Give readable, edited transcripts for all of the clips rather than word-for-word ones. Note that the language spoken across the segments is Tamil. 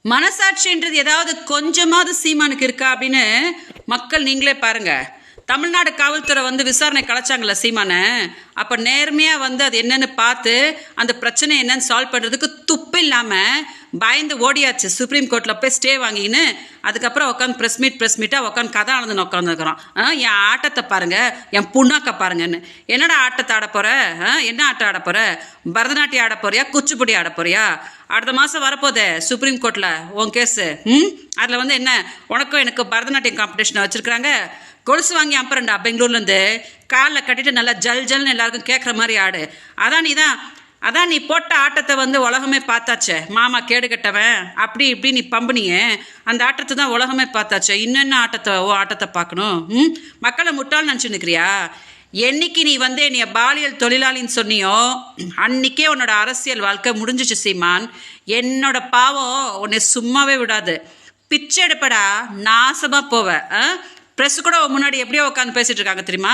மனசாட்சின்றது ஏதாவது கொஞ்சமாவது சீமானுக்கு இருக்கா அப்படின்னு மக்கள் நீங்களே பாருங்க. தமிழ்நாடு காவல்துறை விசாரணை கலைச்சாங்கல்ல சீமான, அப்போ நேர்மையாக அது என்னன்னு பார்த்து அந்த பிரச்சனை என்னன்னு சால்வ் பண்ணுறதுக்கு துப்பு இல்லாமல் பயந்து ஓடியாச்சு. சுப்ரீம் கோர்ட்டில் போய் ஸ்டே வாங்கின்னு அதுக்கப்புறம் உட்காந்து ப்ரெஸ் மீட்டாக உட்காந்து கதை ஆனதுன்னு உட்காந்துருக்குறோம். என் ஆட்டத்தை பாருங்கள், என் புண்ணாக்க பாருங்கன்னு. என்னடா ஆட்டத்தை ஆட போகிற? என்ன ஆட்டம் ஆட போகிற? பரதநாட்டியம் ஆட போறியா, குச்சிப்புடி ஆட போறியா? அடுத்த மாதம் வரப்போதே சுப்ரீம் கோர்ட்டில் உன் கேஸு. அதில் என்ன உனக்கும் எனக்கு பரதநாட்டியம் காம்படிஷனை வச்சுருக்குறாங்க. கொலுசு வாங்கி அப்புறம்டா பெங்களூர்லேருந்து காலில் கட்டிட்டு நல்லா ஜல் ஜல்னு எல்லாருக்கும் கேட்குற மாதிரி ஆடு. அதான் நீ போட்ட ஆட்டத்தை உலகமே பார்த்தாச்சே. மாமா கேடு கட்டவன் அப்படி இப்படி நீ பம்புனியே, அந்த ஆட்டத்தை தான் உலகமே பார்த்தாச்சே. இன்னென்ன ஆட்டத்தை பார்க்கணும்? மக்களை முட்டாள் நினச்சி நிற்கிறியா? என்னைக்கு நீ நீ பாலியல் தொழிலாளின்னு சொன்னியோ அன்னைக்கே உன்னோட அரசியல் வாழ்க்கை முடிஞ்சிச்சு சீமான். என்னோட பாவம் உன்னை சும்மாவே விடாது. பிச்சை எடுப்படா, நாசமாக போவ. ப்ரெஸ் கூட முன்னாடி எப்படியோ உட்காந்து பேசிட்டு இருக்காங்க தெரியுமா?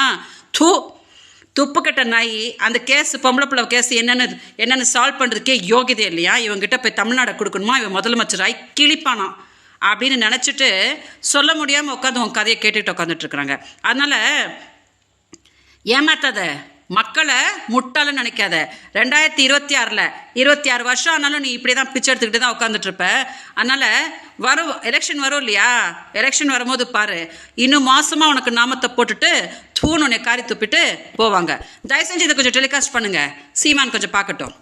துப்பு கட்ட நாய். அந்த கேஸ் பொம்பளை பிள்ளை கேஸ் என்னென்னு சால்வ் பண்ணுறதுக்கே யோகியதை இல்லையா? இவங்ககிட்ட போய் தமிழ்நாடை கொடுக்கணுமா? இவன் முதலமைச்சராய் கிழிப்பானான் அப்படின்னு நினச்சிட்டு சொல்ல முடியாமல் உட்காந்து உன் கதையை கேட்டுக்கிட்டு உட்காந்துட்ருக்குறாங்க. அதனால் ஏமாத்தாத, மக்களை முட்டாளன்னு நினைக்காத. 2026 26 வருஷம் ஆனாலும் நீ இப்படி தான் பிச்சை எடுத்துக்கிட்டு தான் உட்காந்துட்ருப்ப. அதனால் எலெக்ஷன் வரும் இல்லையா? எலெக்ஷன் வரும்போது பாரு, இன்னும் மாதமாக உனக்கு நாமத்தை போட்டுட்டு தூண் உன்னை காரி துப்பிட்டு போவாங்க. தயவு செஞ்சு இதை கொஞ்சம் டெலிகாஸ்ட் பண்ணுங்கள், சீமான் கொஞ்சம் பார்க்கட்டும்.